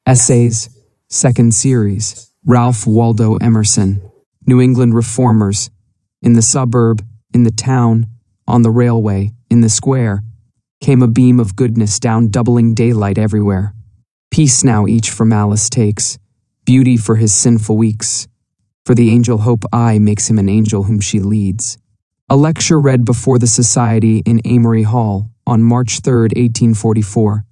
Essays, Second Series, Ralph Waldo Emerson, New England Reformers, in the suburb, in the town, on the railway, in the square, came a beam of goodness down doubling daylight everywhere. Peace now each for malice takes, beauty for his sinful weeks, for the angel hope I makes him an angel whom she leads. A lecture read before the Society in Amory Hall on March 3, 1844.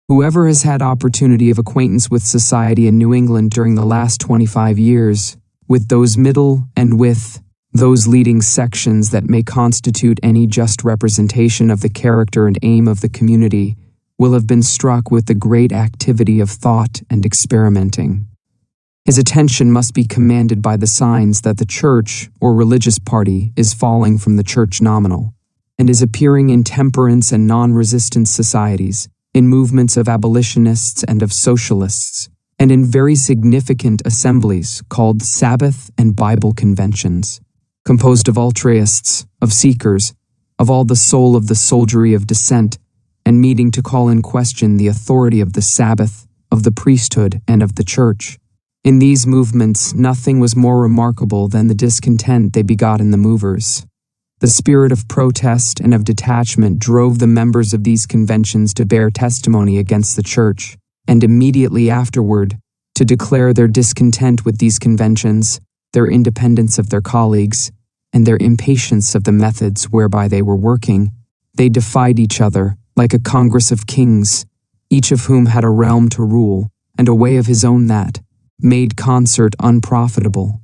Whoever has had opportunity of acquaintance with society in New England during the last 25 years, with those middle and with those leading sections that may constitute any just representation of the character and aim of the community, will have been struck with the great activity of thought and experimenting. His attention must be commanded by the signs that the church or religious party is falling from the church nominal, and is appearing in temperance and non-resistance societies, in movements of abolitionists and of socialists, and in very significant assemblies called Sabbath and Bible conventions, composed of altruists, of seekers, of all the soul of the soldiery of dissent, and meeting to call in question the authority of the Sabbath, of the priesthood, and of the church. In these movements, nothing was more remarkable than the discontent they begot in the movers. The spirit of protest and of detachment drove the members of these conventions to bear testimony against the church, and immediately afterward, to declare their discontent with these conventions, their independence of their colleagues, and their impatience of the methods whereby they were working. They defied each other, like a congress of kings, each of whom had a realm to rule, and a way of his own that made concert unprofitable.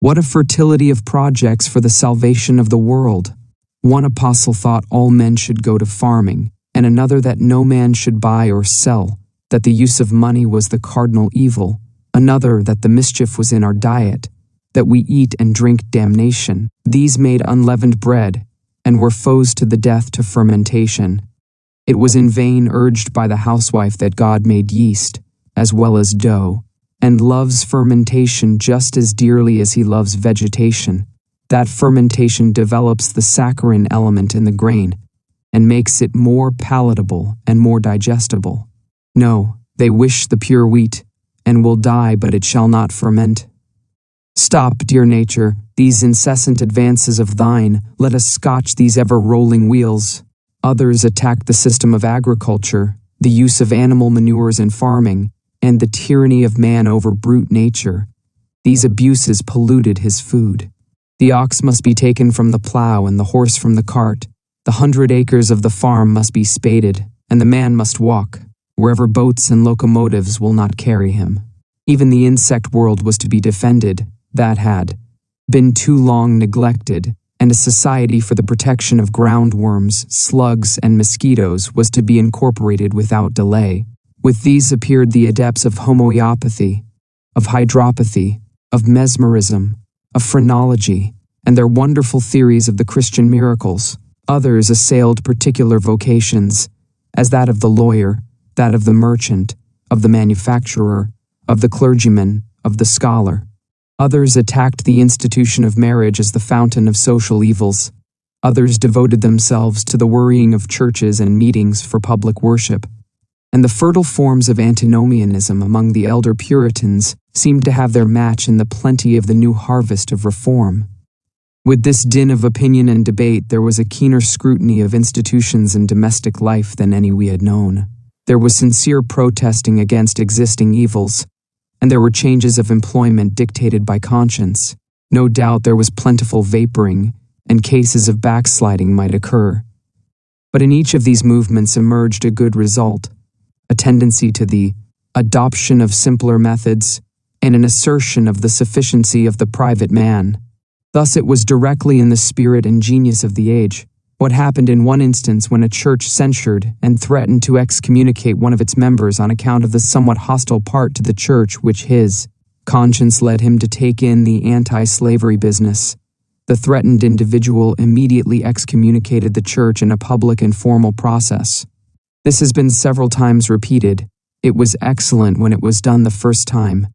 What a fertility of projects for the salvation of the world! One apostle thought all men should go to farming, and another that no man should buy or sell, that the use of money was the cardinal evil, another that the mischief was in our diet, that we eat and drink damnation. These made unleavened bread, and were foes to the death to fermentation. It was in vain urged by the housewife that God made yeast, as well as dough, and loves fermentation just as dearly as he loves vegetation. That fermentation develops the saccharine element in the grain, and makes it more palatable and more digestible. No, they wish the pure wheat, and will die, but it shall not ferment. Stop, dear nature, these incessant advances of thine, let us scotch these ever-rolling wheels. Others attacked the system of agriculture, the use of animal manures in farming, and the tyranny of man over brute nature. These abuses polluted his food. The ox must be taken from the plow and the horse from the cart. The 100 acres of the farm must be spaded, and the man must walk, wherever boats and locomotives will not carry him. Even the insect world was to be defended, that had been too long neglected, and a society for the protection of groundworms, slugs, and mosquitoes was to be incorporated without delay. With these appeared the adepts of homeopathy, of hydropathy, of mesmerism, of phrenology, and their wonderful theories of the Christian miracles. Others assailed particular vocations, as that of the lawyer, that of the merchant, of the manufacturer, of the clergyman, of the scholar. Others attacked the institution of marriage as the fountain of social evils. Others devoted themselves to the worrying of churches and meetings for public worship. And the fertile forms of antinomianism among the elder Puritans seemed to have their match in the plenty of the new harvest of reform. With this din of opinion and debate, there was a keener scrutiny of institutions and domestic life than any we had known. There was sincere protesting against existing evils, and there were changes of employment dictated by conscience. No doubt there was plentiful vaporing, and cases of backsliding might occur. But in each of these movements emerged a good result, a tendency to the adoption of simpler methods, and an assertion of the sufficiency of the private man. Thus it was directly in the spirit and genius of the age. What happened in one instance when a church censured and threatened to excommunicate one of its members on account of the somewhat hostile part to the church which his conscience led him to take in the anti-slavery business. The threatened individual immediately excommunicated the church in a public and formal process. This has been several times repeated. It was excellent when it was done the first time,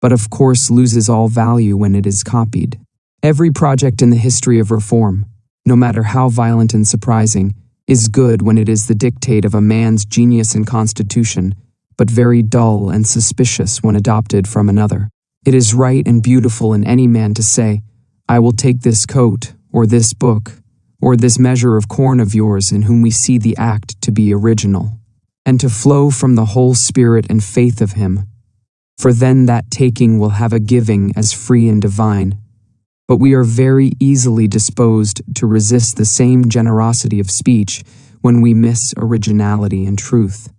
but of course loses all value when it is copied. Every project in the history of reform, no matter how violent and surprising, is good when it is the dictate of a man's genius and constitution, but very dull and suspicious when adopted from another. It is right and beautiful in any man to say, I will take this coat, or this book, or this measure of corn of yours in whom we see the act to be original, and to flow from the whole spirit and faith of him. For then that taking will have a giving as free and divine. But we are very easily disposed to resist the same generosity of speech when we miss originality and truth,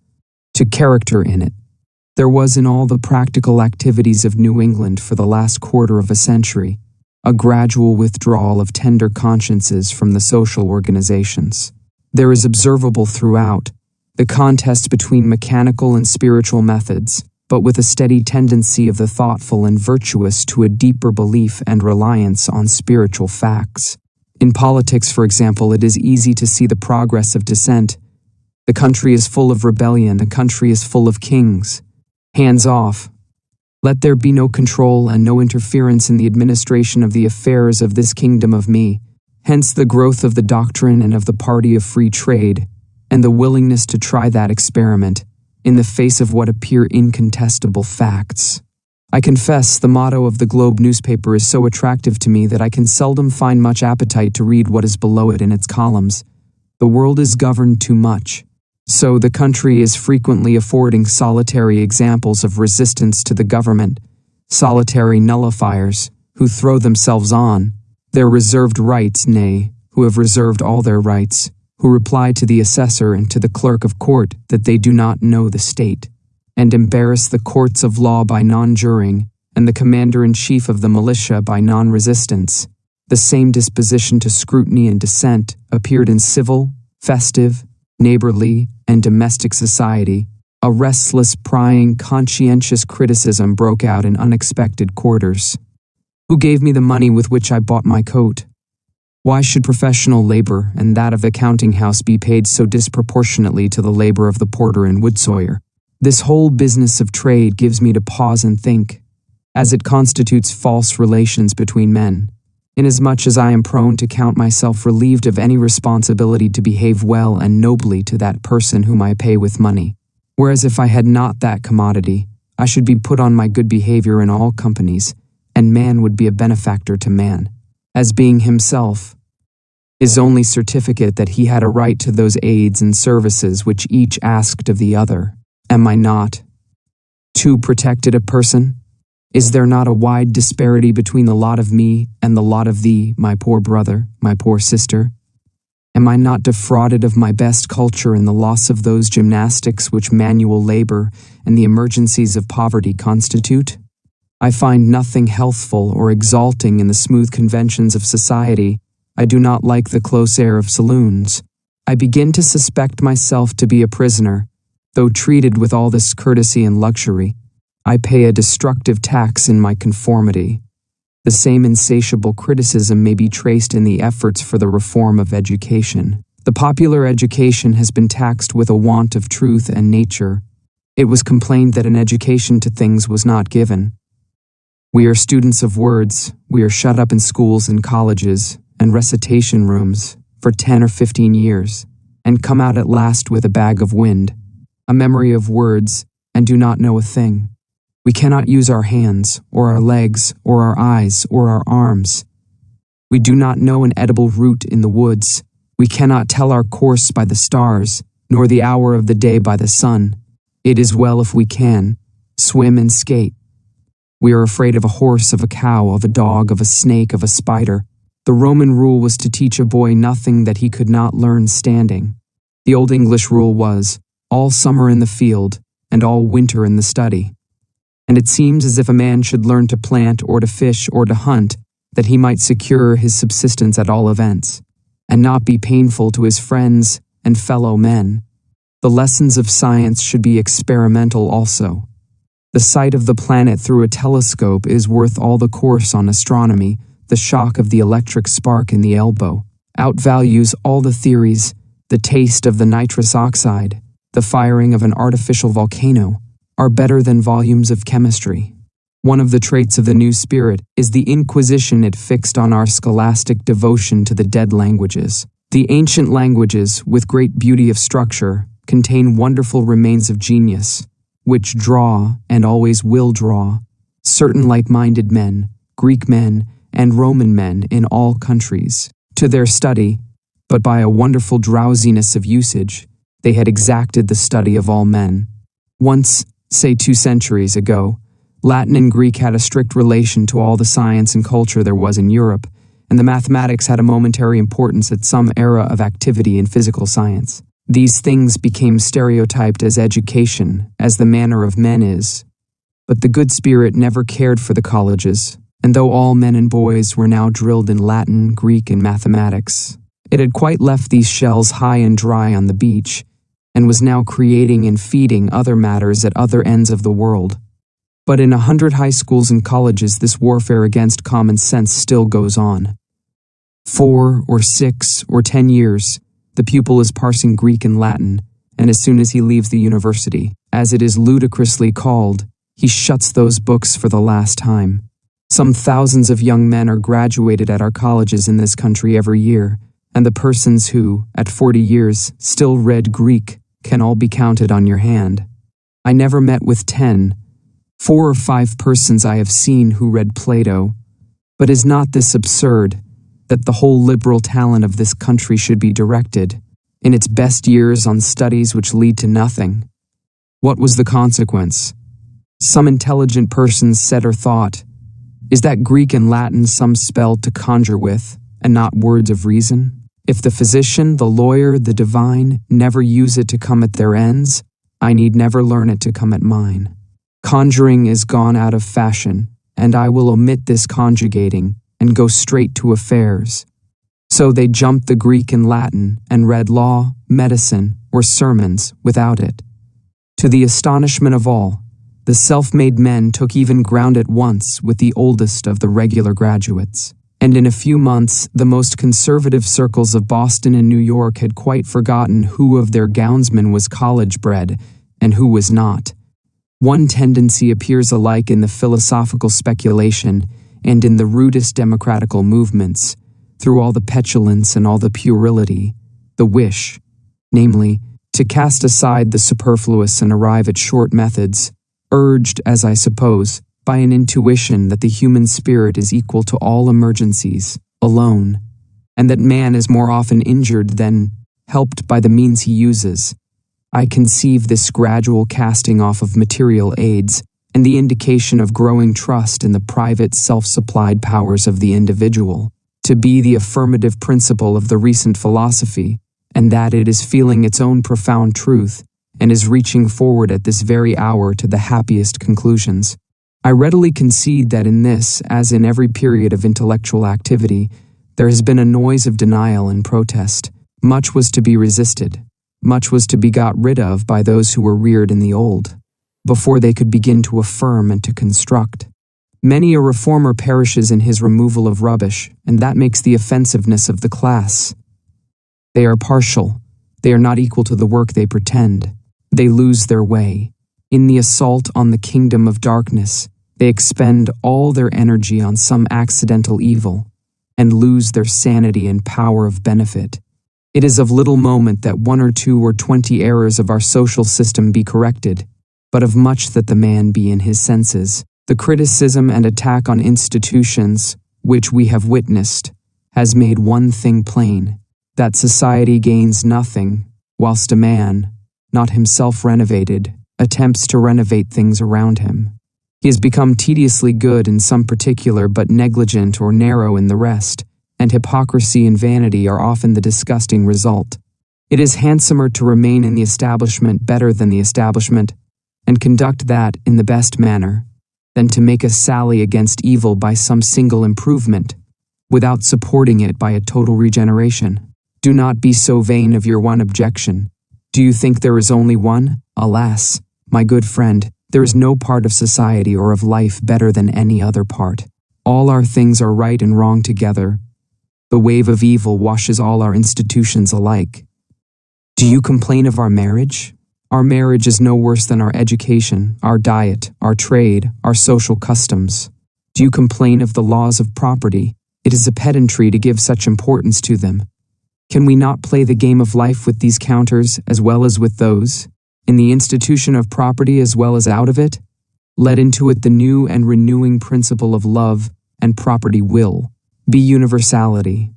to character in it. There was in all the practical activities of New England for the last quarter of a century a gradual withdrawal of tender consciences from the social organizations. There is observable throughout the contest between mechanical and spiritual methods, but with a steady tendency of the thoughtful and virtuous to a deeper belief and reliance on spiritual facts. In politics, for example, it is easy to see the progress of dissent. The country is full of rebellion, the country is full of kings. Hands off. Let there be no control and no interference in the administration of the affairs of this kingdom of me. Hence the growth of the doctrine and of the party of free trade, and the willingness to try that experiment, in the face of what appear incontestable facts. I confess the motto of the Globe newspaper is so attractive to me that I can seldom find much appetite to read what is below it in its columns. The world is governed too much. So the country is frequently affording solitary examples of resistance to the government, solitary nullifiers, who throw themselves on their reserved rights, nay, who have reserved all their rights, who reply to the assessor and to the clerk of court that they do not know the state, and embarrass the courts of law by non-juring, and the commander-in-chief of the militia by non-resistance. The same disposition to scrutiny and dissent appeared in civil, festive, neighborly, and domestic society. A restless, prying, conscientious criticism broke out in unexpected quarters. Who gave me the money with which I bought my coat? Why should professional labor and that of the counting house be paid so disproportionately to the labor of the porter and woodsawyer? This whole business of trade gives me to pause and think, as it constitutes false relations between men, inasmuch as I am prone to count myself relieved of any responsibility to behave well and nobly to that person whom I pay with money, whereas if I had not that commodity, I should be put on my good behavior in all companies, and man would be a benefactor to man, as being himself his only certificate that he had a right to those aids and services which each asked of the other. Am I not too protected a person? Is there not a wide disparity between the lot of me and the lot of thee, my poor brother, my poor sister? Am I not defrauded of my best culture in the loss of those gymnastics which manual labor and the emergencies of poverty constitute? I find nothing healthful or exalting in the smooth conventions of society. I do not like the close air of saloons. I begin to suspect myself to be a prisoner, though treated with all this courtesy and luxury. I pay a destructive tax in my conformity. The same insatiable criticism may be traced in the efforts for the reform of education. The popular education has been taxed with a want of truth and nature. It was complained that an education to things was not given. We are students of words. We are shut up in schools and colleges and recitation rooms for 10 or 15 years, and come out at last with a bag of wind, a memory of words, and do not know a thing. We cannot use our hands, or our legs, or our eyes, or our arms. We do not know an edible root in the woods. We cannot tell our course by the stars, nor the hour of the day by the sun. It is well if we can swim and skate. We are afraid of a horse, of a cow, of a dog, of a snake, of a spider. The Roman rule was to teach a boy nothing that he could not learn standing. The Old English rule was, all summer in the field, and all winter in the study. And it seems as if a man should learn to plant or to fish or to hunt, that he might secure his subsistence at all events, and not be painful to his friends and fellow men. The lessons of science should be experimental also. The sight of the planet through a telescope is worth all the course on astronomy. The shock of the electric spark in the elbow outvalues all the theories. The taste of the nitrous oxide, the firing of an artificial volcano, are better than volumes of chemistry. One of the traits of the new spirit is the inquisition it fixed on our scholastic devotion to the dead languages. The ancient languages, with great beauty of structure, contain wonderful remains of genius. which draw, and always will draw, certain like-minded men, Greek men, and Roman men in all countries, to their study, but by a wonderful drowsiness of usage, they had exacted the study of all men. Once, say 2 centuries ago, Latin and Greek had a strict relation to all the science and culture there was in Europe, and the mathematics had a momentary importance at some era of activity in physical science. These things became stereotyped as education, as the manner of men is. But the good spirit never cared for the colleges, and though all men and boys were now drilled in Latin, Greek, and mathematics, it had quite left these shells high and dry on the beach, and was now creating and feeding other matters at other ends of the world. But in 100 high schools and colleges, this warfare against common sense still goes on. 4 or 6 or 10 years, the pupil is parsing Greek and Latin, and as soon as he leaves the university, as it is ludicrously called, he shuts those books for the last time. Some thousands of young men are graduated at our colleges in this country every year, and the persons who, at 40 years, still read Greek can all be counted on your hand. I never met with 10, 4 or 5 persons I have seen who read Plato. But is not this absurd, that the whole liberal talent of this country should be directed, in its best years, on studies which lead to nothing? What was the consequence? Some intelligent persons said or thought, is that Greek and Latin some spell to conjure with, and not words of reason? If the physician, the lawyer, the divine never use it to come at their ends, I need never learn it to come at mine. Conjuring is gone out of fashion, and I will omit this conjugating, and go straight to affairs. So they jumped the Greek and Latin, and read law, medicine, or sermons without it. To the astonishment of all, the self-made men took even ground at once with the oldest of the regular graduates. And in a few months, the most conservative circles of Boston and New York had quite forgotten who of their gownsmen was college-bred and who was not. One tendency appears alike in the philosophical speculation and in the rudest democratical movements, through all the petulance and all the puerility, the wish, namely, to cast aside the superfluous and arrive at short methods, urged, as I suppose, by an intuition that the human spirit is equal to all emergencies, alone, and that man is more often injured than helped by the means he uses. I conceive this gradual casting off of material aids and the indication of growing trust in the private self-supplied powers of the individual to be the affirmative principle of the recent philosophy, and that it is feeling its own profound truth and is reaching forward at this very hour to the happiest conclusions. I readily concede that in this, as in every period of intellectual activity, there has been a noise of denial and protest. Much was to be resisted. Much was to be got rid of by those who were reared in the old, before they could begin to affirm and to construct. Many a reformer perishes in his removal of rubbish, and that makes the offensiveness of the class. They are partial. They are not equal to the work they pretend. They lose their way. In the assault on the kingdom of darkness, they expend all their energy on some accidental evil, and lose their sanity and power of benefit. It is of little moment that 1 or 2 or 20 errors of our social system be corrected, but of much that the man be in his senses. The criticism and attack on institutions, which we have witnessed, has made one thing plain, that society gains nothing, whilst a man, not himself renovated, attempts to renovate things around him. He has become tediously good in some particular but negligent or narrow in the rest, and hypocrisy and vanity are often the disgusting result. It is handsomer to remain in the establishment better than the establishment, and conduct that in the best manner, than to make a sally against evil by some single improvement, without supporting it by a total regeneration. Do not be so vain of your one objection. Do you think there is only one? Alas, my good friend, there is no part of society or of life better than any other part. All our things are right and wrong together. The wave of evil washes all our institutions alike. Do you complain of our marriage? Our marriage is no worse than our education, our diet, our trade, our social customs. Do you complain of the laws of property? It is a pedantry to give such importance to them. Can we not play the game of life with these counters as well as with those? in the institution of property as well as out of it, let into it the new and renewing principle of love and property will be universality.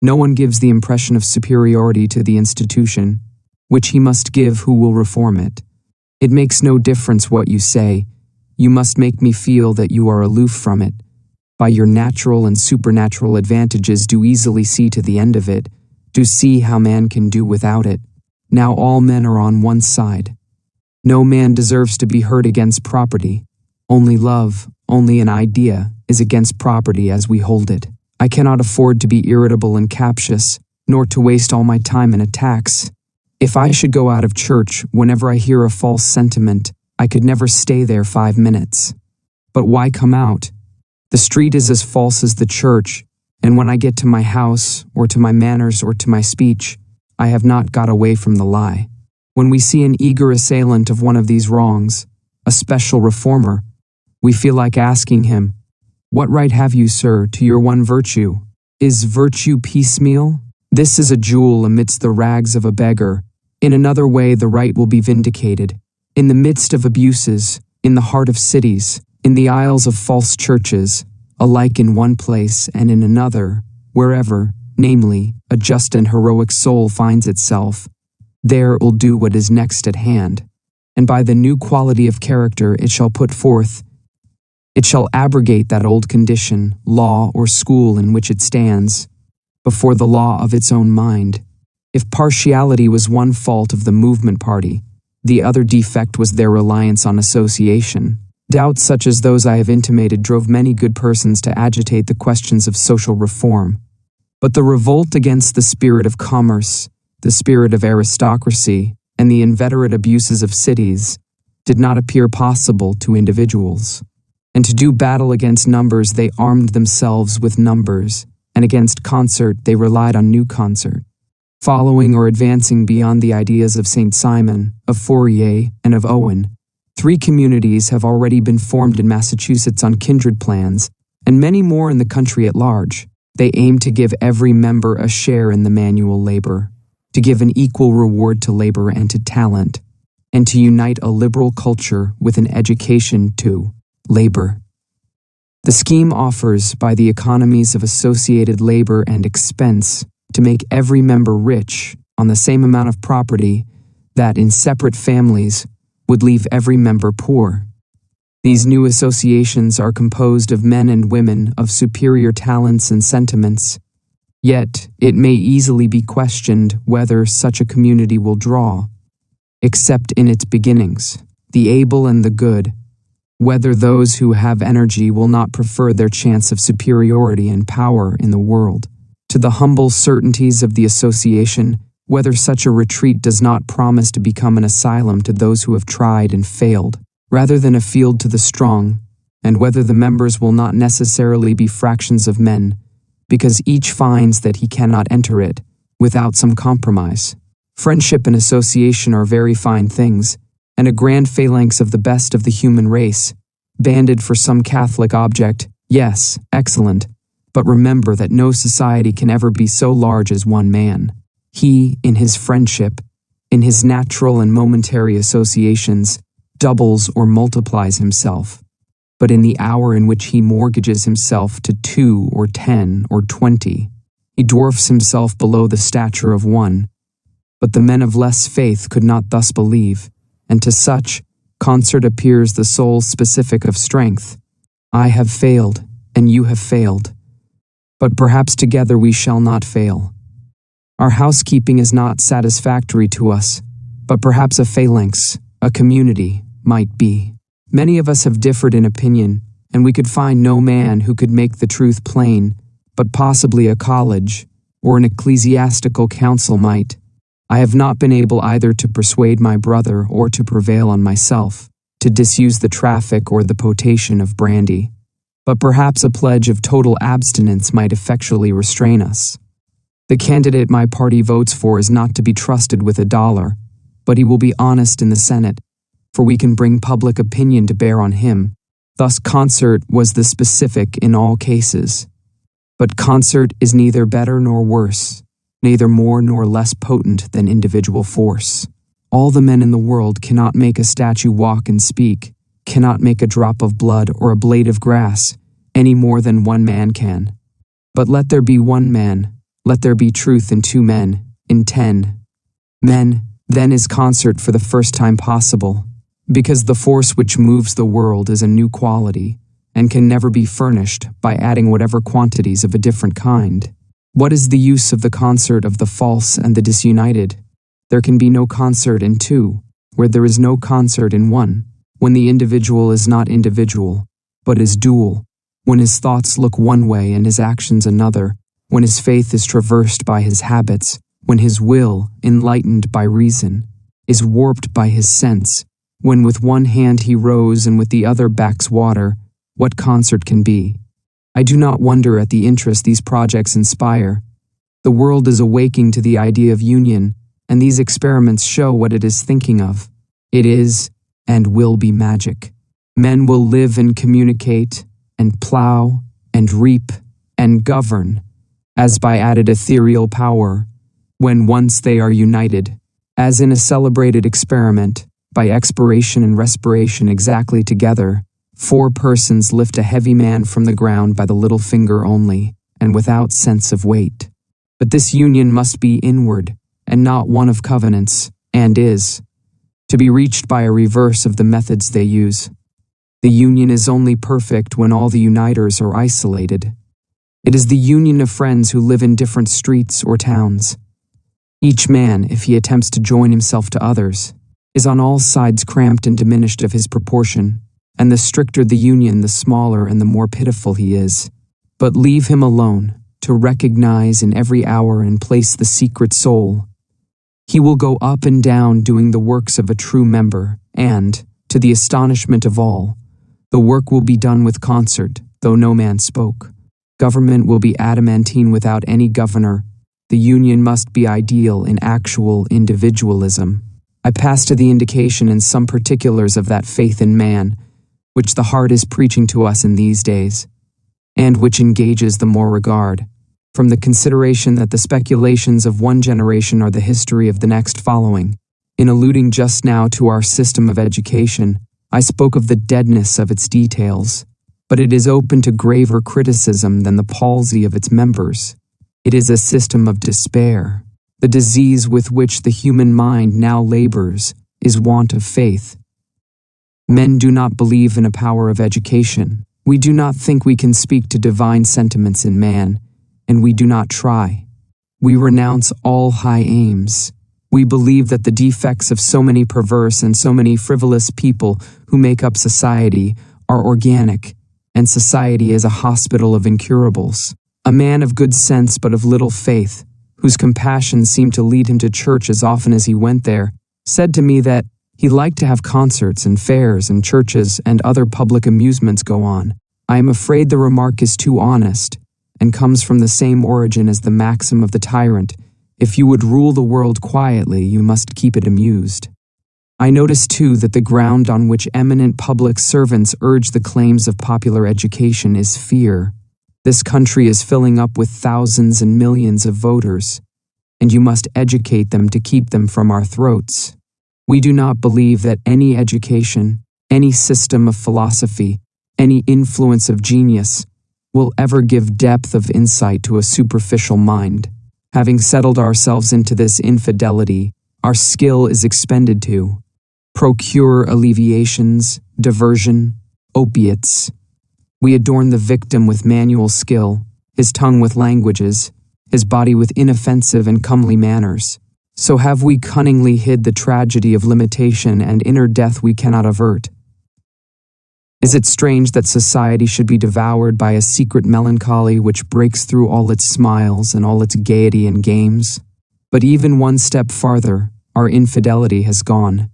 No one gives the impression of superiority to the institution, which he must give who will reform it. It makes no difference what you say, you must make me feel that you are aloof from it. By your natural and supernatural advantages do easily see to the end of it, do see how man can do without it. Now all men are on one side. No man deserves to be hurt against property. Only love, only an idea, is against property as we hold it. I cannot afford to be irritable and captious, nor to waste all my time in attacks. If I should go out of church whenever I hear a false sentiment, I could never stay there 5 minutes. But why come out? The street is as false as the church, and when I get to my house, or to my manners, or to my speech, I have not got away from the lie. When we see an eager assailant of one of these wrongs, a special reformer, we feel like asking him, "What right have you, sir, to your one virtue? Is virtue piecemeal? This is a jewel amidst the rags of a beggar. In another way the right will be vindicated. In the midst of abuses, in the heart of cities, in the aisles of false churches, alike in one place and in another, wherever, namely, a just and heroic soul finds itself, there it will do what is next at hand. And by the new quality of character it shall put forth, it shall abrogate that old condition, law, or school in which it stands, before the law of its own mind. If partiality was one fault of the movement party, the other defect was their reliance on association. Doubts such as those I have intimated drove many good persons to agitate the questions of social reform. But the revolt against the spirit of commerce, the spirit of aristocracy, and the inveterate abuses of cities did not appear possible to individuals. And to do battle against numbers they armed themselves with numbers, and against concert they relied on new concert. Following or advancing beyond the ideas of St. Simon, of Fourier, and of Owen, 3 communities have already been formed in Massachusetts on kindred plans, and many more in the country at large. They aim to give every member a share in the manual labor, to give an equal reward to labor and to talent, and to unite a liberal culture with an education to labor. The scheme offers, by the economies of associated labor and expense, to make every member rich on the same amount of property that, in separate families, would leave every member poor. These new associations are composed of men and women of superior talents and sentiments, yet it may easily be questioned whether such a community will draw, except in its beginnings, the able and the good, whether those who have energy will not prefer their chance of superiority and power in the world to the humble certainties of the association, whether such a retreat does not promise to become an asylum to those who have tried and failed, rather than a field to the strong, and whether the members will not necessarily be fractions of men, because each finds that he cannot enter it without some compromise. Friendship and association are very fine things, and a grand phalanx of the best of the human race, banded for some Catholic object, yes, excellent, but remember that no society can ever be so large as one man. He, in his friendship, in his natural and momentary associations, doubles or multiplies himself, but in the hour in which he mortgages himself to 2 or 10 or 20, he dwarfs himself below the stature of 1. But the men of less faith could not thus believe, and to such, concert appears the sole specific of strength. I have failed, and you have failed, but perhaps together we shall not fail. Our housekeeping is not satisfactory to us, but perhaps a phalanx, a community, might be. Many of us have differed in opinion, and we could find no man who could make the truth plain, but possibly a college, or an ecclesiastical council might. I have not been able either to persuade my brother or to prevail on myself, to disuse the traffic or the potation of brandy. But perhaps a pledge of total abstinence might effectually restrain us. The candidate my party votes for is not to be trusted with $1, but he will be honest in the Senate, for we can bring public opinion to bear on him. Thus concert was the specific in all cases. But concert is neither better nor worse, neither more nor less potent than individual force. All the men in the world cannot make a statue walk and speak, cannot make a drop of blood or a blade of grass, any more than one man can. But let there be one man, let there be truth in 2 men, in 10 men, then is concert for the first time possible, because the force which moves the world is a new quality, and can never be furnished by adding whatever quantities of a different kind. What is the use of the concert of the false and the disunited? There can be no concert in 2, where there is no concert in 1, when the individual is not individual, but is dual, when his thoughts look one way and his actions another, when his faith is traversed by his habits, when his will, enlightened by reason, is warped by his sense, when with one hand he rows and with the other backs water, what concert can be? I do not wonder at the interest these projects inspire. The world is awaking to the idea of union, and these experiments show what it is thinking of. It is, and will be magic. Men will live and communicate, and plow, and reap, and govern, as by added ethereal power, when once they are united, as in a celebrated experiment, by expiration and respiration exactly together, 4 persons lift a heavy man from the ground by the little finger only, and without sense of weight. But this union must be inward, and not one of covenants, and is to be reached by a reverse of the methods they use. The union is only perfect when all the uniters are isolated. It is the union of friends who live in different streets or towns. Each man, if he attempts to join himself to others, is on all sides cramped and diminished of his proportion, and the stricter the union, the smaller and the more pitiful he is. But leave him alone, to recognize in every hour and place the secret soul. He will go up and down doing the works of a true member, and, to the astonishment of all, the work will be done with concert, though no man spoke. Government will be adamantine without any governor. The union must be ideal in actual individualism. I pass to the indication in some particulars of that faith in man, which the heart is preaching to us in these days, and which engages the more regard, from the consideration that the speculations of one generation are the history of the next following. In alluding just now to our system of education, I spoke of the deadness of its details, but it is open to graver criticism than the palsy of its members. It is a system of despair. The disease with which the human mind now labors is want of faith. Men do not believe in a power of education. We do not think we can speak to divine sentiments in man, and we do not try. We renounce all high aims. We believe that the defects of so many perverse and so many frivolous people who make up society are organic, and society is a hospital of incurables. A man of good sense but of little faith, whose compassion seemed to lead him to church as often as he went there, said to me that he liked to have concerts and fairs and churches and other public amusements go on. I am afraid the remark is too honest, and comes from the same origin as the maxim of the tyrant: if you would rule the world quietly, you must keep it amused. I notice too that the ground on which eminent public servants urge the claims of popular education is fear. This country is filling up with thousands and millions of voters, and you must educate them to keep them from our throats. We do not believe that any education, any system of philosophy, any influence of genius will ever give depth of insight to a superficial mind. Having settled ourselves into this infidelity, our skill is expended to procure alleviations, diversion, opiates. We adorn the victim with manual skill, his tongue with languages, his body with inoffensive and comely manners. So have we cunningly hid the tragedy of limitation and inner death we cannot avert. Is it strange that society should be devoured by a secret melancholy which breaks through all its smiles and all its gaiety and games? But even one step farther, our infidelity has gone.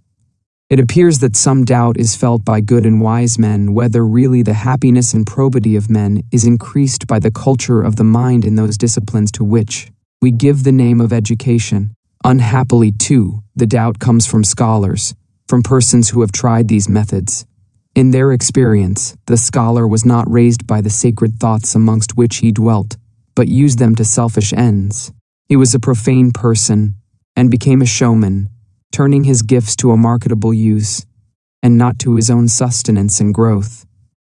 It appears that some doubt is felt by good and wise men whether really the happiness and probity of men is increased by the culture of the mind in those disciplines to which we give the name of education. Unhappily, too, the doubt comes from scholars, from persons who have tried these methods. In their experience, the scholar was not raised by the sacred thoughts amongst which he dwelt, but used them to selfish ends. He was a profane person, and became a showman, turning his gifts to a marketable use, and not to his own sustenance and growth.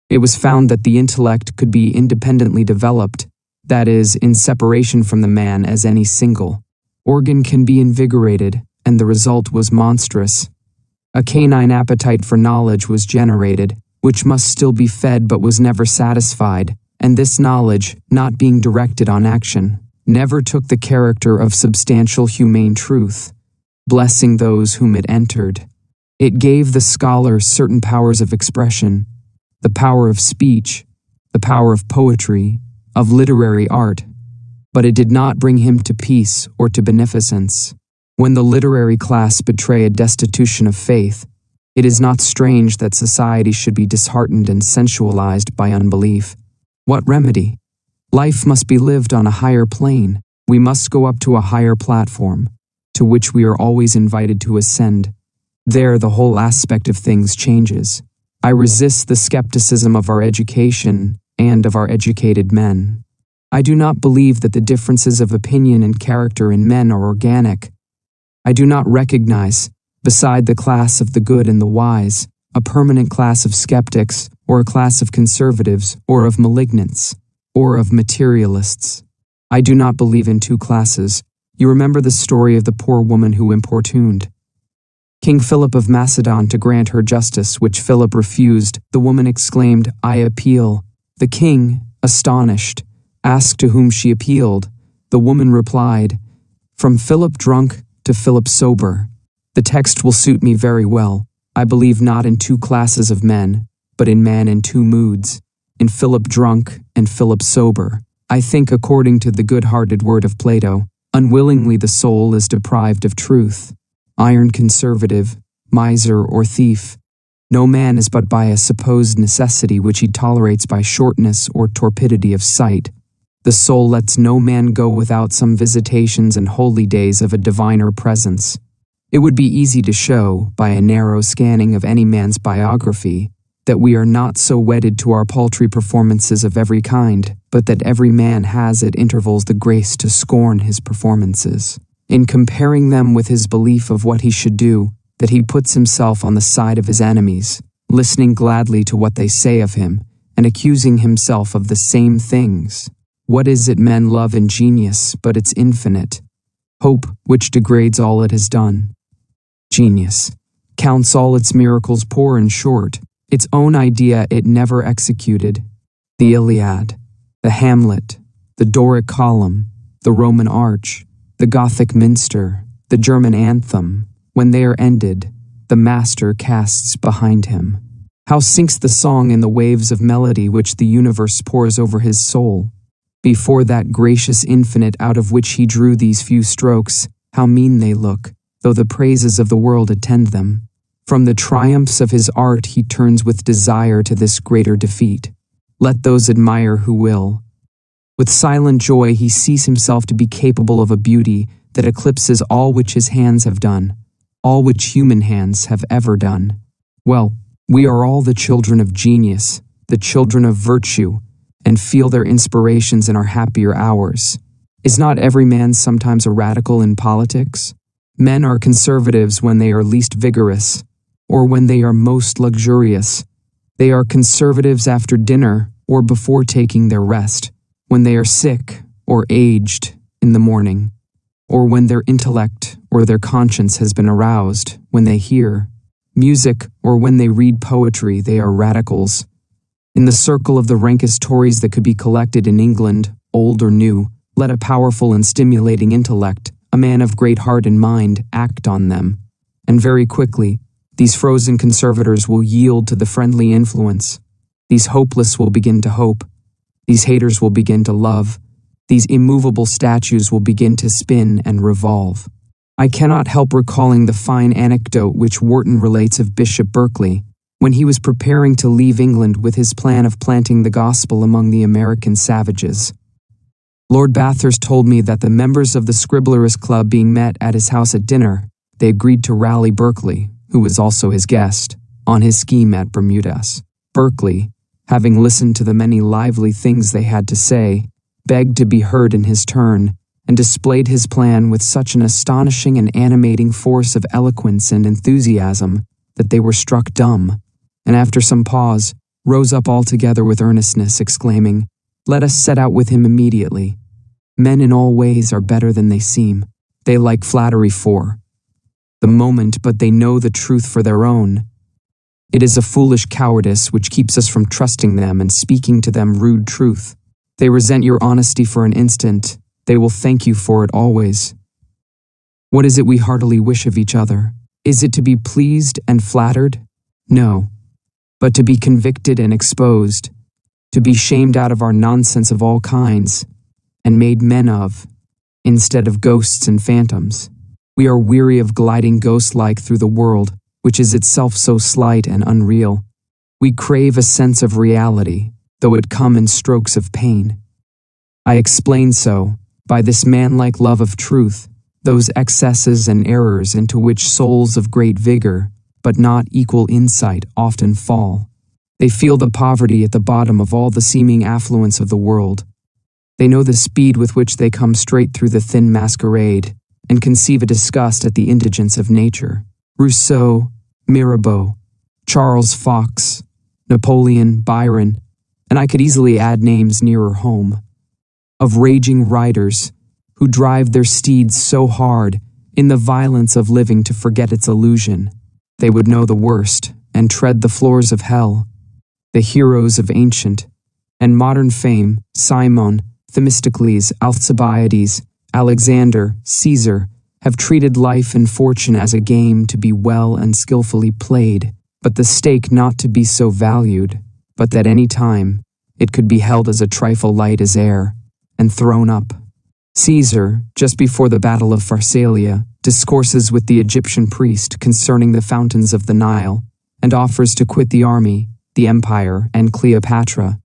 It was found that the intellect could be independently developed, that is, in separation from the man as any single organ can be invigorated, and the result was monstrous. A canine appetite for knowledge was generated, which must still be fed but was never satisfied, and this knowledge, not being directed on action, never took the character of substantial humane truth, blessing those whom it entered. It gave the scholar certain powers of expression, the power of speech, the power of poetry, of literary art, but it did not bring him to peace or to beneficence. When the literary class betray a destitution of faith, it is not strange that society should be disheartened and sensualized by unbelief. What remedy? Life must be lived on a higher plane. We must go up to a higher platform, to which we are always invited to ascend. There the whole aspect of things changes. I resist the skepticism of our education and of our educated men. I do not believe that the differences of opinion and character in men are organic. I do not recognize, beside the class of the good and the wise, a permanent class of skeptics, or a class of conservatives, or of malignants, or of materialists. I do not believe in two classes. You remember the story of the poor woman who importuned King Philip of Macedon to grant her justice, which Philip refused. The woman exclaimed, "I appeal." The king, astonished, asked to whom she appealed. The woman replied, "From Philip drunk to Philip sober." The text will suit me very well. I believe not in two classes of men, but in man in two moods, in Philip drunk and Philip sober. I think, according to the good-hearted word of Plato, unwillingly the soul is deprived of truth. Iron conservative, miser or thief, no man is but by a supposed necessity which he tolerates by shortness or torpidity of sight. The soul lets no man go without some visitations and holy days of a diviner presence. It would be easy to show, by a narrow scanning of any man's biography, that we are not so wedded to our paltry performances of every kind, but that every man has at intervals the grace to scorn his performances. In comparing them with his belief of what he should do, that he puts himself on the side of his enemies, listening gladly to what they say of him, and accusing himself of the same things. What is it men love in genius but its infinite? Hope, which degrades all it has done. Genius counts all its miracles poor and short, its own idea it never executed. The Iliad, the Hamlet, the Doric column, the Roman arch, the Gothic minster, the German anthem, when they are ended, the master casts behind him. How sinks the song in the waves of melody which the universe pours over his soul? Before that gracious infinite out of which he drew these few strokes, how mean they look, though the praises of the world attend them. From the triumphs of his art he turns with desire to this greater defeat. Let those admire who will. With silent joy he sees himself to be capable of a beauty that eclipses all which his hands have done, all which human hands have ever done. Well, we are all the children of genius, the children of virtue, and feel their inspirations in our happier hours. Is not every man sometimes a radical in politics? Men are conservatives when they are least vigorous, or when they are most luxurious. They are conservatives after dinner or before taking their rest, when they are sick or aged in the morning, or when their intellect or their conscience has been aroused, when they hear music or when they read poetry. They are radicals. In the circle of the rankest Tories that could be collected in England, old or new, let a powerful and stimulating intellect, a man of great heart and mind, act on them, and very quickly these frozen conservators will yield to the friendly influence. These hopeless will begin to hope. These haters will begin to love. These immovable statues will begin to spin and revolve. I cannot help recalling the fine anecdote which Wharton relates of Bishop Berkeley, when he was preparing to leave England with his plan of planting the gospel among the American savages. Lord Bathurst told me that the members of the Scriblerus Club being met at his house at dinner, they agreed to rally Berkeley, who was also his guest, on his scheme at Bermudas. Berkeley, having listened to the many lively things they had to say, begged to be heard in his turn, and displayed his plan with such an astonishing and animating force of eloquence and enthusiasm that they were struck dumb, and after some pause, rose up all together with earnestness, exclaiming, "Let us set out with him immediately. Men in all ways are better than they seem. They like flattery for the moment, but they know the truth for their own. It is a foolish cowardice which keeps us from trusting them and speaking to them rude truth. They resent your honesty for an instant, they will thank you for it always. What is it we heartily wish of each other? Is it to be pleased and flattered? No, but to be convicted and exposed, to be shamed out of our nonsense of all kinds, and made men of, instead of ghosts and phantoms. We are weary of gliding ghost-like through the world, which is itself so slight and unreal. We crave a sense of reality, though it come in strokes of pain. I explain so, by this man-like love of truth, those excesses and errors into which souls of great vigor, but not equal insight, often fall. They feel the poverty at the bottom of all the seeming affluence of the world. They know the speed with which they come straight through the thin masquerade, and conceive a disgust at the indigence of nature. Rousseau, Mirabeau, Charles Fox, Napoleon, Byron, and I could easily add names nearer home, of raging riders who drive their steeds so hard in the violence of living to forget its illusion. They would know the worst and tread the floors of hell. The heroes of ancient and modern fame, Cimon, Themistocles, Alcibiades, Alexander, Caesar, have treated life and fortune as a game to be well and skillfully played, but the stake not to be so valued, but that any time it could be held as a trifle light as air, and thrown up. Caesar, just before the battle of Pharsalia, discourses with the Egyptian priest concerning the fountains of the Nile, and offers to quit the army, the empire, and Cleopatra,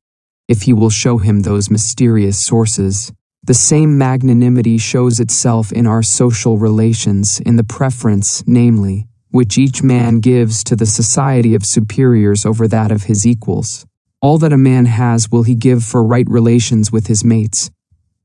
if he will show him those mysterious sources. The same magnanimity shows itself in our social relations, in the preference, namely, which each man gives to the society of superiors over that of his equals. All that a man has will he give for right relations with his mates.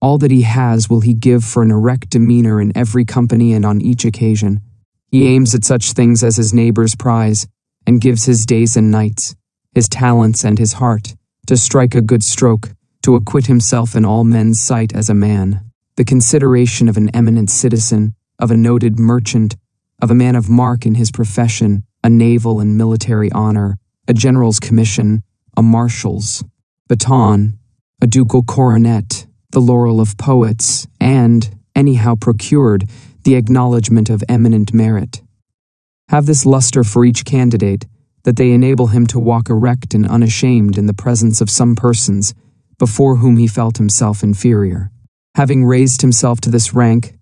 All that he has will he give for an erect demeanor in every company and on each occasion. He aims at such things as his neighbors prize, and gives his days and nights, his talents and his heart, to strike a good stroke, to acquit himself in all men's sight as a man. The consideration of an eminent citizen, of a noted merchant, of a man of mark in his profession, a naval and military honor, a general's commission, a marshal's baton, a ducal coronet, the laurel of poets, and, anyhow procured, the acknowledgment of eminent merit, have this luster for each candidate, that they enable him to walk erect and unashamed in the presence of some persons before whom he felt himself inferior. Having raised himself to this rank,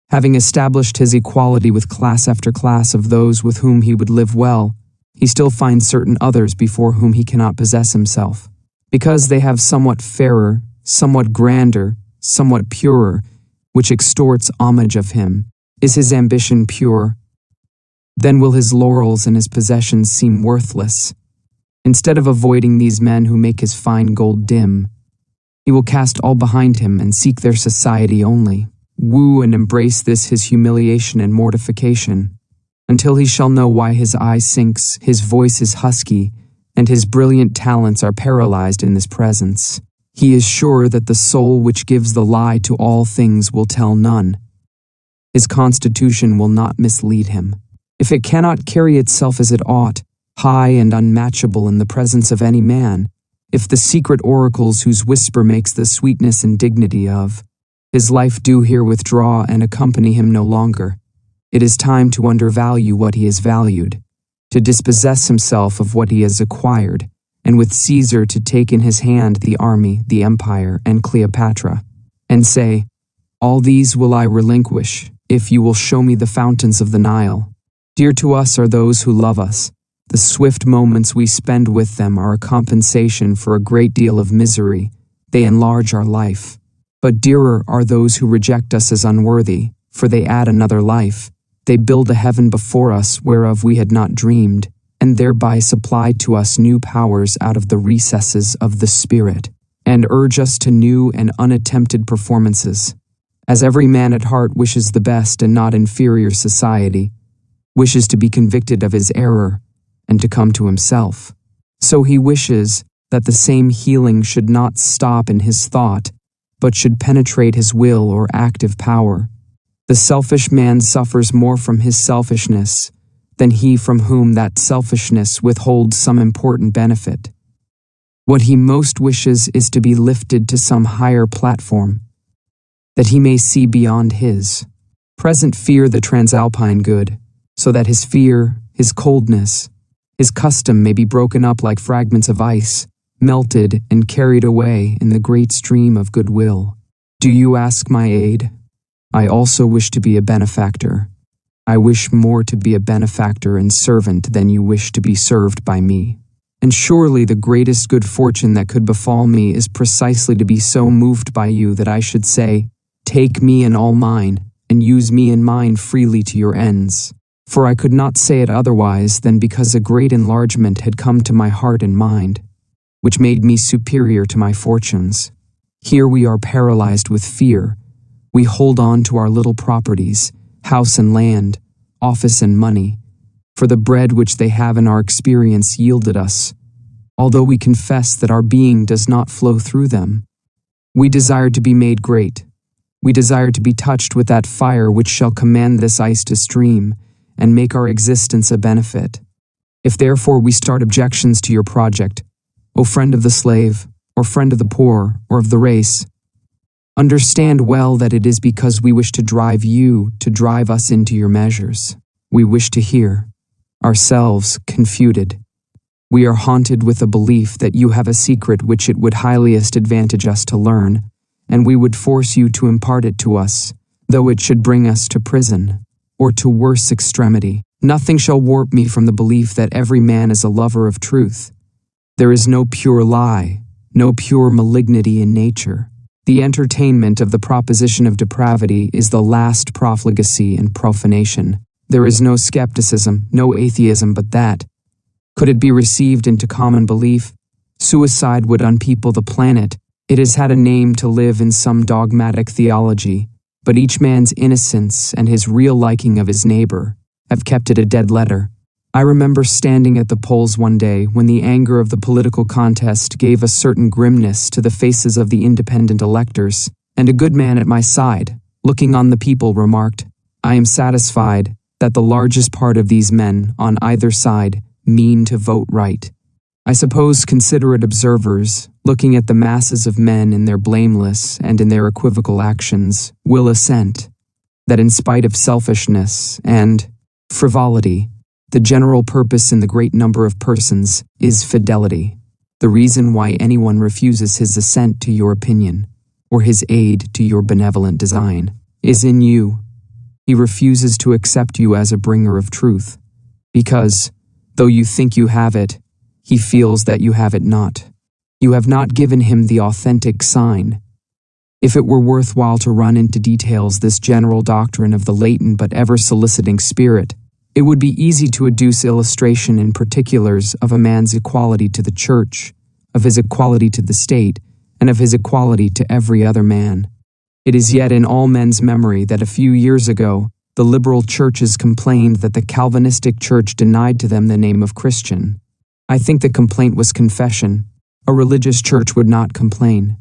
having established his equality with class after class of those with whom he would live well, he still finds certain others before whom he cannot possess himself, because they have somewhat fairer, somewhat grander, somewhat purer, which extorts homage of him. Is his ambition pure? Then will his laurels and his possessions seem worthless. Instead of avoiding these men who make his fine gold dim, he will cast all behind him and seek their society only, woo and embrace this his humiliation and mortification, until he shall know why his eye sinks, his voice is husky, and his brilliant talents are paralyzed in this presence. He is sure that the soul which gives the lie to all things will tell none. His constitution will not mislead him. If it cannot carry itself as it ought, high and unmatchable in the presence of any man, if the secret oracles whose whisper makes the sweetness and dignity of his life do here withdraw and accompany him no longer, it is time to undervalue what he has valued, to dispossess himself of what he has acquired, and with Caesar to take in his hand the army, the empire, and Cleopatra, and say, "All these will I relinquish, if you will show me the fountains of the Nile. Dear to us are those who love us. The swift moments we spend with them are a compensation for a great deal of misery. They enlarge our life. But dearer are those who reject us as unworthy, for they add another life. They build a heaven before us whereof we had not dreamed, and thereby supply to us new powers out of the recesses of the spirit, and urge us to new and unattempted performances. As every man at heart wishes the best and not inferior society, wishes to be convicted of his error and to come to himself, so he wishes that the same healing should not stop in his thought, but should penetrate his will or active power. The selfish man suffers more from his selfishness than he from whom that selfishness withholds some important benefit. What he most wishes is to be lifted to some higher platform, that he may see beyond his present fear the transalpine good, so that his fear, his coldness, his custom may be broken up like fragments of ice, melted and carried away in the great stream of goodwill. Do you ask my aid? I also wish to be a benefactor. I wish more to be a benefactor and servant than you wish to be served by me. And surely the greatest good fortune that could befall me is precisely to be so moved by you that I should say, take me and all mine, and use me and mine freely to your ends. For I could not say it otherwise than because a great enlargement had come to my heart and mind, which made me superior to my fortunes. Here we are paralyzed with fear. We hold on to our little properties, house and land, office and money, for the bread which they have in our experience yielded us, although we confess that our being does not flow through them. We desire to be made great. We desire to be touched with that fire which shall command this ice to stream and make our existence a benefit. If therefore we start objections to your project, O friend of the slave, or friend of the poor, or of the race, understand well that it is because we wish to drive you to drive us into your measures. We wish to hear, ourselves confuted. We are haunted with a belief that you have a secret which it would highliest advantage us to learn, and we would force you to impart it to us, though it should bring us to prison, or to worse extremity. Nothing shall warp me from the belief that every man is a lover of truth. There is no pure lie, no pure malignity in nature. The entertainment of the proposition of depravity is the last profligacy and profanation. There is no skepticism, no atheism but that, could it be received into common belief, suicide would unpeople the planet. It has had a name to live in some dogmatic theology, but each man's innocence and his real liking of his neighbor have kept it a dead letter. I remember standing at the polls one day when the anger of the political contest gave a certain grimness to the faces of the independent electors, and a good man at my side, looking on the people, remarked, I am satisfied that the largest part of these men on either side mean to vote right. I suppose considerate observers, looking at the masses of men in their blameless and in their equivocal actions, will assent that in spite of selfishness and frivolity, the general purpose in the great number of persons is fidelity. The reason why anyone refuses his assent to your opinion, or his aid to your benevolent design, is in you. He refuses to accept you as a bringer of truth, because, though you think you have it, he feels that you have it not. You have not given him the authentic sign. If it were worthwhile to run into details this general doctrine of the latent but ever-soliciting spirit, it would be easy to adduce illustration in particulars of a man's equality to the church, of his equality to the state, and of his equality to every other man. It is yet in all men's memory that a few years ago, the liberal churches complained that the Calvinistic church denied to them the name of Christian. I think the complaint was confession. A religious church would not complain.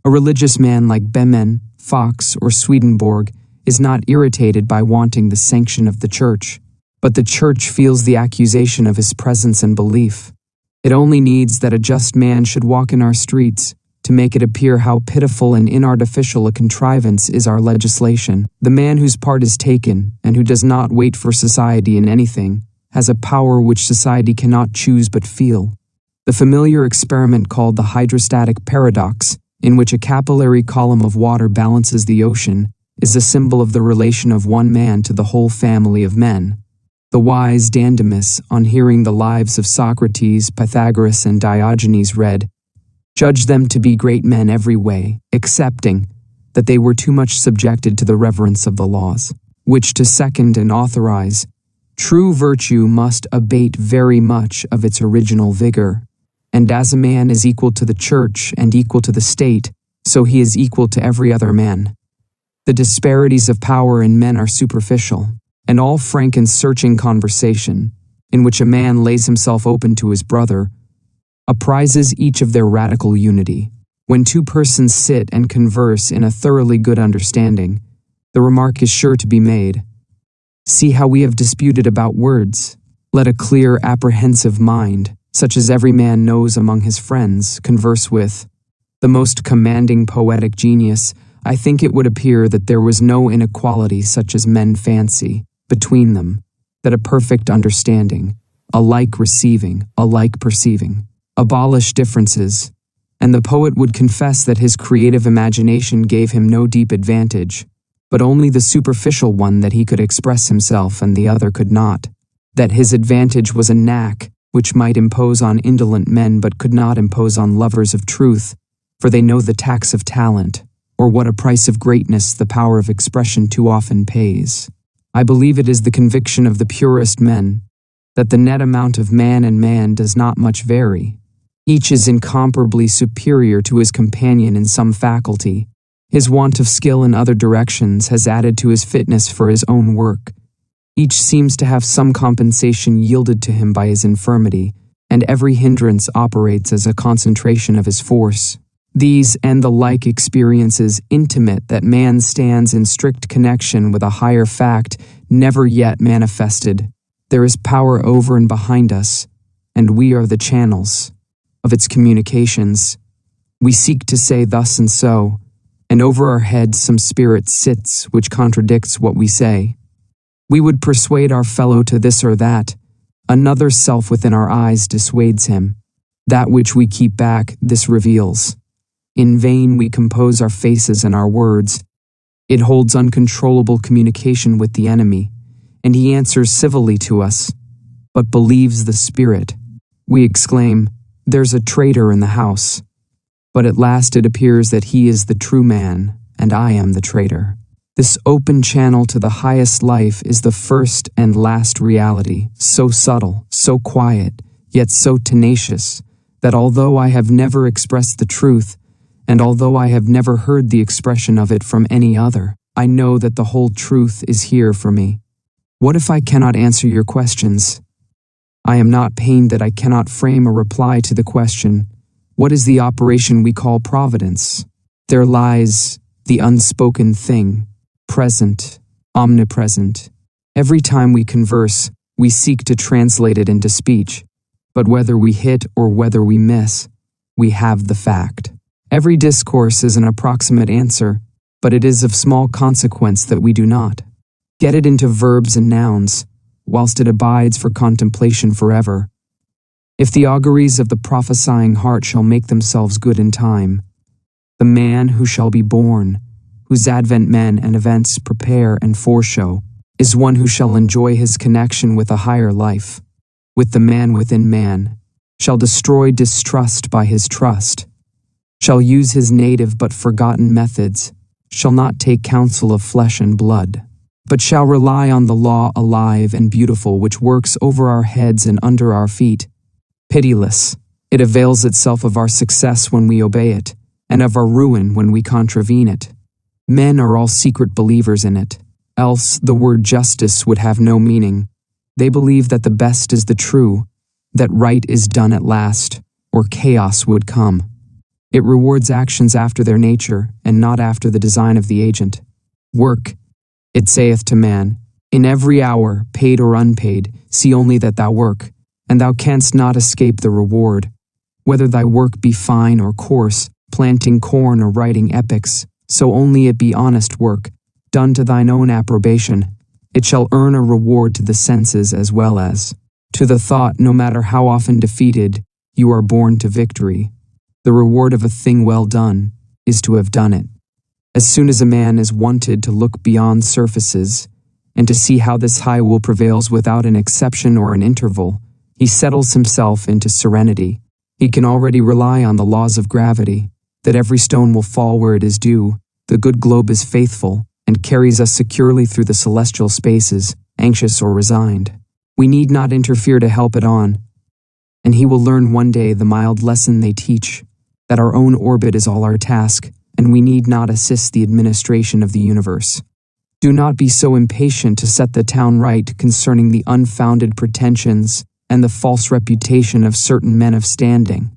A religious man like Behmen, Fox, or Swedenborg is not irritated by wanting the sanction of the church, but the church feels the accusation of his presence and belief. It only needs that a just man should walk in our streets to make it appear how pitiful and inartificial a contrivance is our legislation. The man whose part is taken, and who does not wait for society in anything, has a power which society cannot choose but feel. The familiar experiment called the hydrostatic paradox, in which a capillary column of water balances the ocean, is a symbol of the relation of one man to the whole family of men. The wise Dandamis, on hearing the lives of Socrates, Pythagoras, and Diogenes read, judged them to be great men every way, excepting that they were too much subjected to the reverence of the laws, which to second and authorize, true virtue must abate very much of its original vigor. And as a man is equal to the church and equal to the state, so he is equal to every other man. The disparities of power in men are superficial, and all frank and searching conversation, in which a man lays himself open to his brother, apprises each of their radical unity. When two persons sit and converse in a thoroughly good understanding, the remark is sure to be made, "See how we have disputed about words. Let a clear, apprehensive mind, such as every man knows among his friends, converse with the most commanding poetic genius. I think it would appear that there was no inequality such as men fancy between them, that a perfect understanding, alike receiving, alike perceiving, abolish differences, and the poet would confess that his creative imagination gave him no deep advantage, but only the superficial one that he could express himself and the other could not, that his advantage was a knack which might impose on indolent men but could not impose on lovers of truth, for they know the tax of talent, or what a price of greatness the power of expression too often pays. I believe it is the conviction of the purest men that the net amount of man and man does not much vary. Each is incomparably superior to his companion in some faculty. His want of skill in other directions has added to his fitness for his own work. Each seems to have some compensation yielded to him by his infirmity, and every hindrance operates as a concentration of his force. These and the like experiences intimate that man stands in strict connection with a higher fact never yet manifested. There is power over and behind us, and we are the channels of its communications. We seek to say thus and so, and over our heads some spirit sits which contradicts what we say. We would persuade our fellow to this or that. Another self within our eyes dissuades him. That which we keep back, this reveals. In vain we compose our faces and our words. It holds uncontrollable communication with the enemy, and he answers civilly to us, but believes the spirit. We exclaim, "There's a traitor in the house." But at last it appears that he is the true man, and I am the traitor. This open channel to the highest life is the first and last reality, so subtle, so quiet, yet so tenacious, that although I have never expressed the truth, and although I have never heard the expression of it from any other, I know that the whole truth is here for me. What if I cannot answer your questions? I am not pained that I cannot frame a reply to the question, what is the operation we call providence? There lies the unspoken thing, present, omnipresent. Every time we converse, we seek to translate it into speech, but whether we hit or whether we miss, we have the fact. Every discourse is an approximate answer, but it is of small consequence that we do not get it into verbs and nouns, whilst it abides for contemplation forever. If the auguries of the prophesying heart shall make themselves good in time, the man who shall be born, whose advent men and events prepare and foreshow, is one who shall enjoy his connection with a higher life, with the man within man, shall destroy distrust by his trust, shall use his native but forgotten methods, shall not take counsel of flesh and blood, but shall rely on the law alive and beautiful which works over our heads and under our feet. Pitiless, it avails itself of our success when we obey it, and of our ruin when we contravene it. Men are all secret believers in it, else the word justice would have no meaning. They believe that the best is the true, that right is done at last, or chaos would come. It rewards actions after their nature, and not after the design of the agent. Work, it saith to man, in every hour, paid or unpaid, see only that thou work, and thou canst not escape the reward. Whether thy work be fine or coarse, planting corn or writing epics, so only it be honest work, done to thine own approbation, it shall earn a reward to the senses as well as to the thought. No matter how often defeated, you are born to victory. The reward of a thing well done is to have done it. As soon as a man is wanted to look beyond surfaces, and to see how this high will prevails without an exception or an interval, he settles himself into serenity. He can already rely on the laws of gravity, that every stone will fall where it is due. The good globe is faithful, and carries us securely through the celestial spaces, anxious or resigned. We need not interfere to help it on, and he will learn one day the mild lesson they teach, that our own orbit is all our task, and we need not assist the administration of the universe. Do not be so impatient to set the town right concerning the unfounded pretensions and the false reputation of certain men of standing.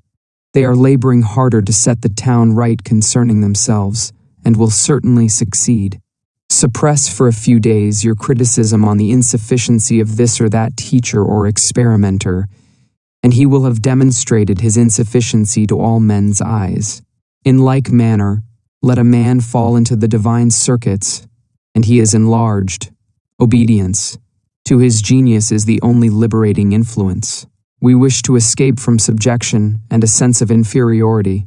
They are laboring harder to set the town right concerning themselves, and will certainly succeed. Suppress for a few days your criticism on the insufficiency of this or that teacher or experimenter, and he will have demonstrated his insufficiency to all men's eyes. In like manner, let a man fall into the divine circuits, and he is enlarged. Obedience to his genius is the only liberating influence. We wish to escape from subjection and a sense of inferiority,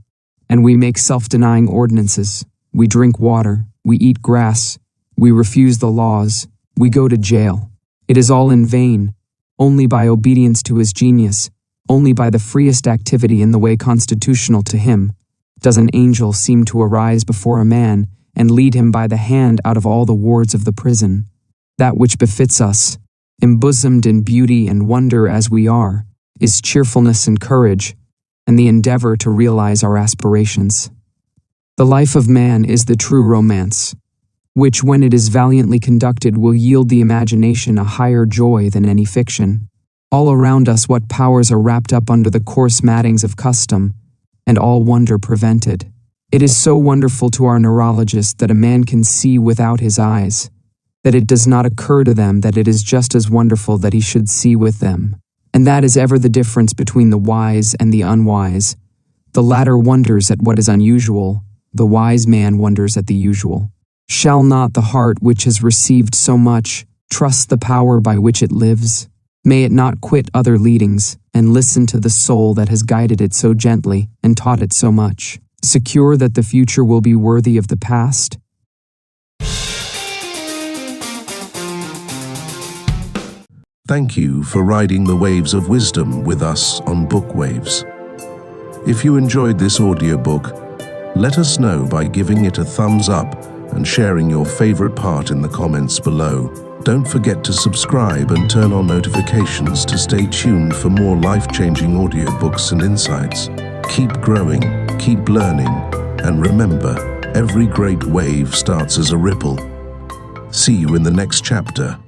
and we make self-denying ordinances. We drink water, we eat grass, we refuse the laws, we go to jail. It is all in vain. Only by obedience to his genius, only by the freest activity in the way constitutional to him, does an angel seem to arise before a man and lead him by the hand out of all the wards of the prison. That which befits us, embosomed in beauty and wonder as we are, is cheerfulness and courage, and the endeavor to realize our aspirations. The life of man is the true romance, which, when it is valiantly conducted, will yield the imagination a higher joy than any fiction. All around us what powers are wrapped up under the coarse mattings of custom, and all wonder prevented. It is so wonderful to our neurologist that a man can see without his eyes, that it does not occur to them that it is just as wonderful that he should see with them. And that is ever the difference between the wise and the unwise. The latter wonders at what is unusual, the wise man wonders at the usual. Shall not the heart which has received so much trust the power by which it lives? May it not quit other leadings and listen to the soul that has guided it so gently and taught it so much, secure that the future will be worthy of the past? Thank you for riding the waves of wisdom with us on Book Waves. If you enjoyed this audiobook, let us know by giving it a thumbs up and sharing your favorite part in the comments below. Don't forget to subscribe and turn on notifications to stay tuned for more life-changing audiobooks and insights. Keep growing, keep learning, and remember, every great wave starts as a ripple. See you in the next chapter.